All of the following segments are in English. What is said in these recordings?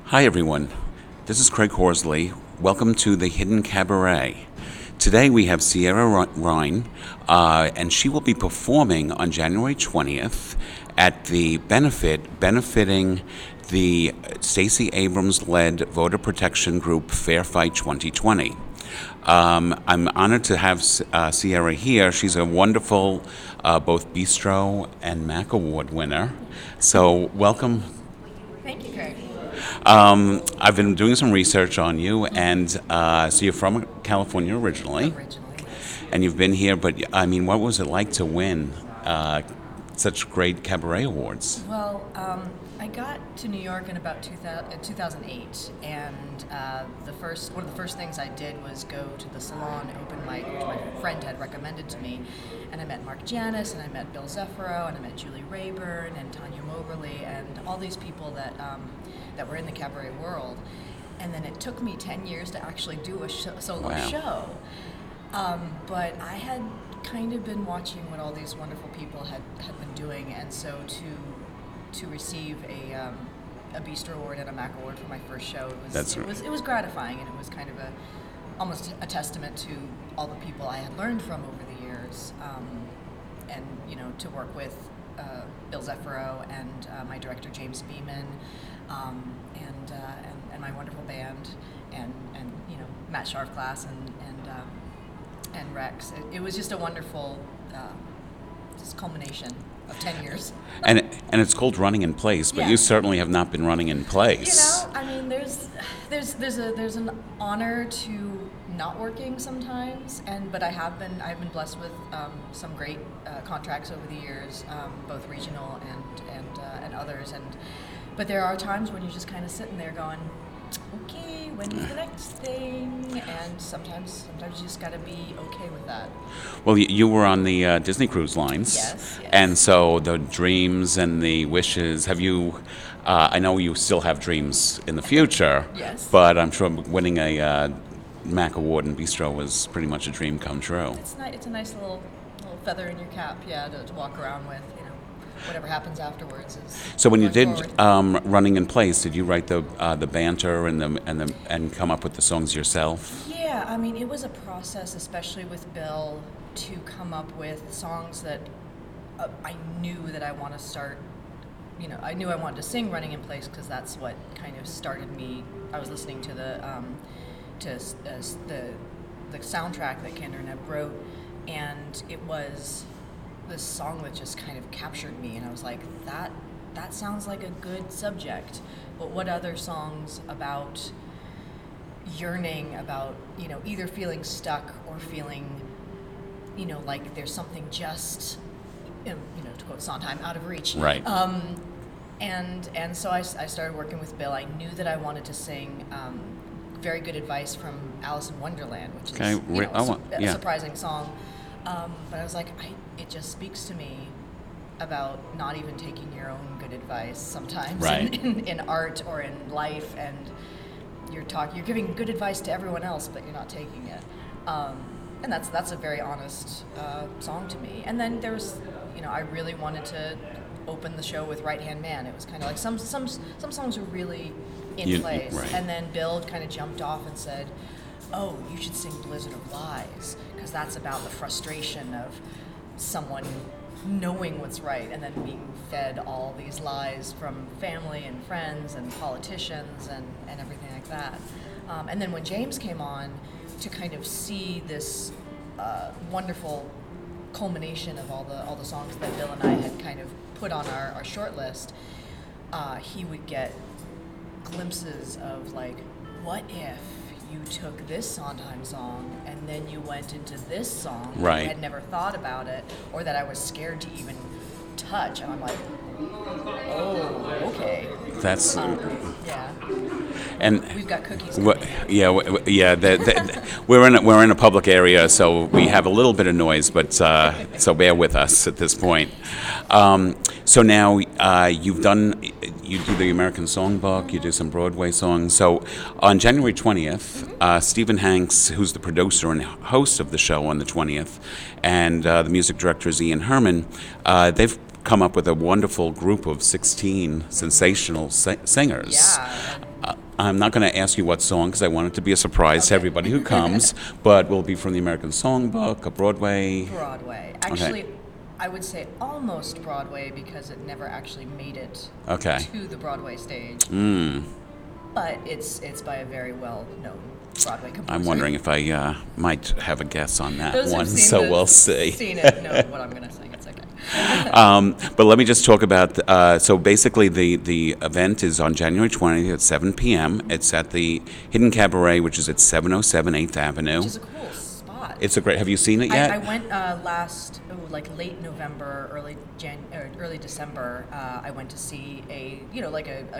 Hi, everyone. This is Craig Horsley. Welcome to the Hidden Cabaret. Today we have Sierra Rein, and she will be performing on January 20th at the benefiting the Stacey Abrams-led voter protection group Fair Fight 2020. I'm honored to have Sierra here. She's a wonderful both Bistro and Mac Award winner. So welcome. Thank you, Craig. I've been doing some research on you, and so you're from California originally, Yes. and you've been here. But I mean, what was it like to win such great cabaret awards? Well, I got to New York in about 2008, and one of the first things I did was go to the Salon open mic, which my friend had recommended to me, and I met Mark Janis, and I met Bill Zeffiro, and I met Julie Rayburn, and Tanya Moberly, and all these people that were in the cabaret world. And then it took me 10 years to actually do a solo Wow. show. But I had kind of been watching what all these wonderful people had been doing, and so to receive a Bistro Award and a Mac Award for my first show, it was gratifying, and it was kind of almost a testament to all the people I had learned from over the years, and to work with Bill Zeffiro and my director James Beeman, and my wonderful band, and Matt Sharfglass and Rex. It was just a wonderful just culmination of 10 years. And it's called running in place, but Yeah. you certainly have not been running in place. I mean, there's an honor to not working sometimes, but I've been blessed with some great contracts over the years, both regional and others, but there are times when you're just kind of sitting there going, okay, when's the next thing? And sometimes you just got to be okay with that. Well, you were on the Disney Cruise Lines, Yes. and so the dreams and the wishes. Have you? I know you still have dreams in the future. Yes. But I'm sure winning a Mac Award in Bistro was pretty much a dream come true. It's a nice little feather in your cap, yeah, to walk around with. Whatever happens afterwards is. So when you going did forward. Running in Place, did you write the banter and come up with the songs yourself? Yeah, I mean, it was a process, especially with Bill, to come up with songs that I knew that I want to start. I knew I wanted to sing "Running in Place" because that's what kind of started me. I was listening to the soundtrack that Kander Nebb wrote, and it was this song that just kind of captured me, and I was like, that sounds like a good subject, but what other songs about yearning, about either feeling stuck or feeling like there's something just to quote Sondheim, out of reach. Right. And so I started working with Bill. I knew that I wanted to sing very good advice from Alice in Wonderland, which is a surprising song. But I was like, it just speaks to me about not even taking your own good advice sometimes, right, in art or in life, and you're giving good advice to everyone else, but you're not taking it. And that's a very honest song to me. And then there's, I really wanted to open the show with Right Hand Man. It was kind of like some songs were really in place, right. And then Bill kind of jumped off and said, oh, you should sing Blizzard of Lies, because that's about the frustration of someone knowing what's right and then being fed all these lies from family and friends and politicians and everything like that. And then when James came on, to kind of see this wonderful culmination of all the songs that Bill and I had kind of put on our short list, he would get glimpses of like, what if you took this Sondheim song and then you went into this song, right, and I had never thought about it, or that I was scared to even touch, and I'm like, oh, okay. That's yeah. And we've got cookies. Yeah. We're in a public area, so we have a little bit of noise, but so bear with us at this point. So now you do the American Songbook, you do some Broadway songs. So on January 20th, Stephen Hanks, who's the producer and host of the show on the 20th, and the music director is Ian Herman, they've come up with a wonderful group of 16 sensational singers. Yeah. I'm not going to ask you what song because I want it to be a surprise to Okay. everybody who comes, but will it be from the American Songbook, a Broadway? Broadway. Actually, I would say almost Broadway because it never actually made it Okay. to the Broadway stage. Mm. But it's by a very well-known Broadway composer. I'm wondering if I might have a guess on that Those one, who've so we'll see. seen it know what I'm going to sing. It's okay. But let me just talk about, so basically the event is on January 20th at 7 p.m. It's at the Hidden Cabaret, which is at 707 8th Avenue. Which is a cool spot. It's a great, have you seen it yet? I went late November, early December. I went to see a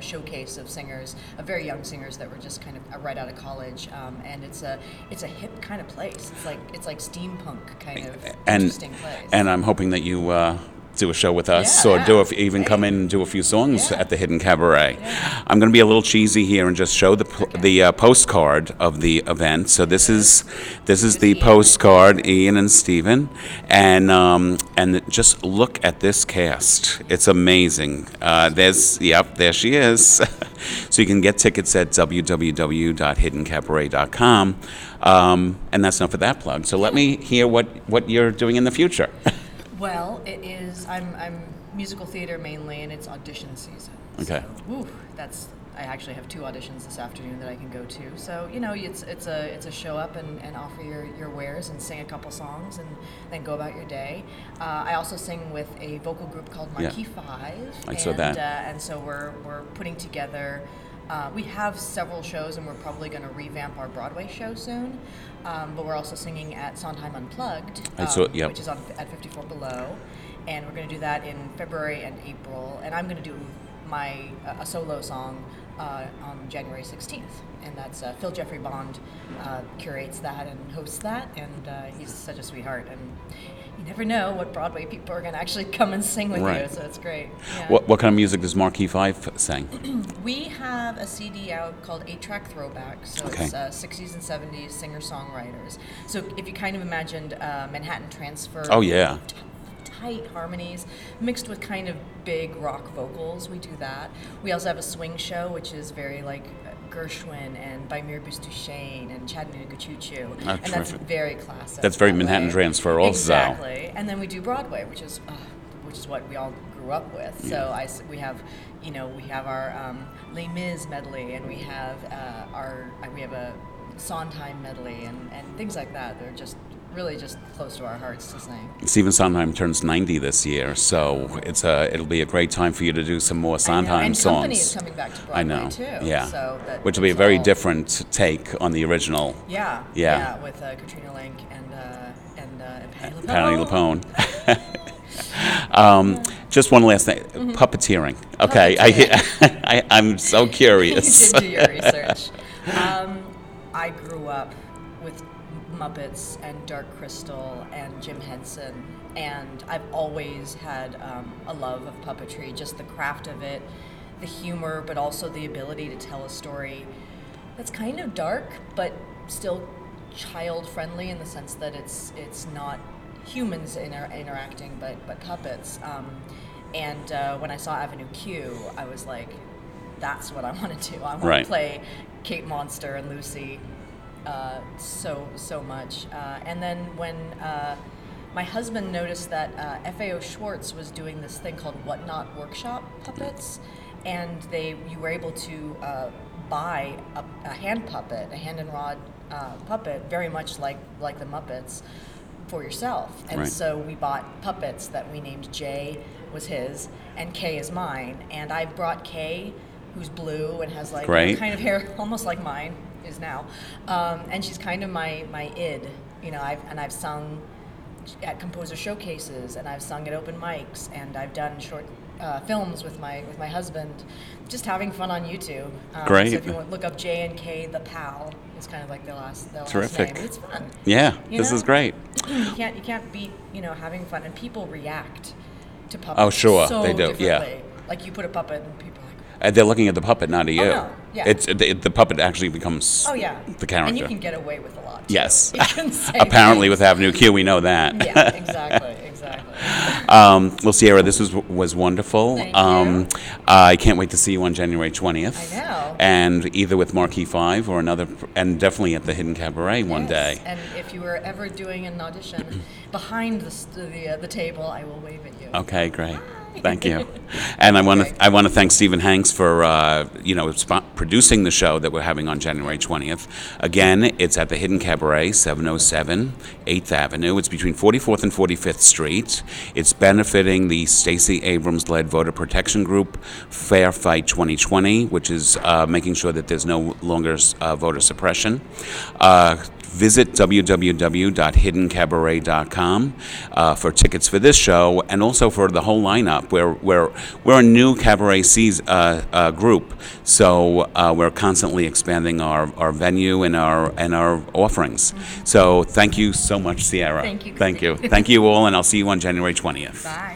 showcase of singers, of very young singers that were just kind of right out of college. And it's a hip kind of place. It's like steampunk kind of interesting place. And I'm hoping that you do a show with us, Yeah, or yeah. even come in and do a few songs Yeah. at the Hidden Cabaret. Yeah. I'm going to be a little cheesy here and just show the postcard of the event. So this is the Ian. postcard, Ian and Stephen, and just look at this cast. It's amazing. There she is. So you can get tickets at www.hiddencabaret.com. And that's enough of that plug. So let me hear what you're doing in the future. Well, it is. I'm musical theater mainly, and it's audition season. Okay. So, I actually have 2 auditions this afternoon that I can go to. So it's a show up and offer your wares and sing a couple songs and then go about your day. I also sing with a vocal group called Marquee 5. I saw that. And so we're putting together. We have several shows, and we're probably going to revamp our Broadway show soon. But we're also singing at Sondheim Unplugged, which is at 54 Below. And we're going to do that in February and April. And I'm going to do a solo song on January 16th. And that's Phil Jeffrey Bond curates that and hosts that. And he's such a sweetheart. And you never know what Broadway people are going to actually come and sing with Right. you, so it's great. Yeah. What kind of music does Marquee 5 sing? We have a CD out called 8-Track Throwback, so Okay. it's 60s and 70s singer-songwriters. So if you kind of imagined Manhattan Transfer, Oh, yeah. tight harmonies mixed with kind of big rock vocals, we do that. We also have a swing show, which is very like Gershwin and by Mirabus Duchesne and Chattanooga Choo Choo, and that's terrific. very classic. That's very that Manhattan way. Transfer also. Exactly, and then we do Broadway, which is what we all grew up with. So we have our Les Mis medley, and we have a Sondheim medley, and things like that. They're just really just close to our hearts to sing. Stephen Sondheim turns 90 this year, so it'll be a great time for you to do some more Sondheim and songs. Company is coming back to Broadway I know, too. yeah. So which will be a it's very all- different take on the original. Yeah. Yeah. With Katrina Lenk and Patti LuPone. Patty LuPone. Just one last thing, puppeteering. Okay, I'm so curious. You did do your research. I grew up with Muppets and Dark Crystal and Jim Henson, and I've always had a love of puppetry, just the craft of it, the humor, but also the ability to tell a story that's kind of dark, but still child-friendly in the sense that it's not humans interacting, but puppets. And when I saw Avenue Q, I was like, that's what I want to do. I want Right. to play Kate Monster and Lucy so much. And then when my husband noticed that FAO Schwartz was doing this thing called Whatnot Workshop Puppets, and you were able to buy a hand puppet, a hand and rod puppet, very much like the Muppets, for yourself. And Right. so we bought puppets that we named J was his and K is mine. And I brought K, who's blue and has like Great. kind of hair almost like mine is now, and she's kind of my id. I've sung at composer showcases, and I've sung at open mics, and I've done short films with my husband, just having fun on YouTube. Great. So if you want to look up J and K, the pal, it's kind of like their last Terrific. name. It's fun. Yeah, You this know? is great. You can't beat having fun, and people react to puppets. Oh, sure, so they do, yeah. differently. Like you put a puppet, and people are like, They're looking at the puppet, not at you. no, yeah. The puppet actually becomes oh yeah, the character. and you can get away with a lot. Too. Yes. You can say Apparently, things. with Avenue Q, we know that. Yeah, exactly. Well, Sierra, this was wonderful. Thank you. I can't wait to see you on January 20th. I know. And either with Marquee 5 or another, and definitely at the Hidden Cabaret one Yes, day. and if you were ever doing an audition behind the table, I will wave at you. Okay, great. Thank you. And I want to thank Stephen Hanks for producing the show that we're having on January 20th. Again, it's at the Hidden Cabaret, 707 8th Avenue. It's between 44th and 45th Street. It's benefiting the Stacey Abrams-led voter protection group Fair Fight 2020, which is making sure that there's no longer voter suppression. Visit www.hiddencabaret.com for tickets for this show and also for the whole lineup. We're a new cabaret group, so we're constantly expanding our venue and our offerings. Mm-hmm. So thank you so much, Sierra. Thank you. Thank you. Thank you all, and I'll see you on January 20th. Bye.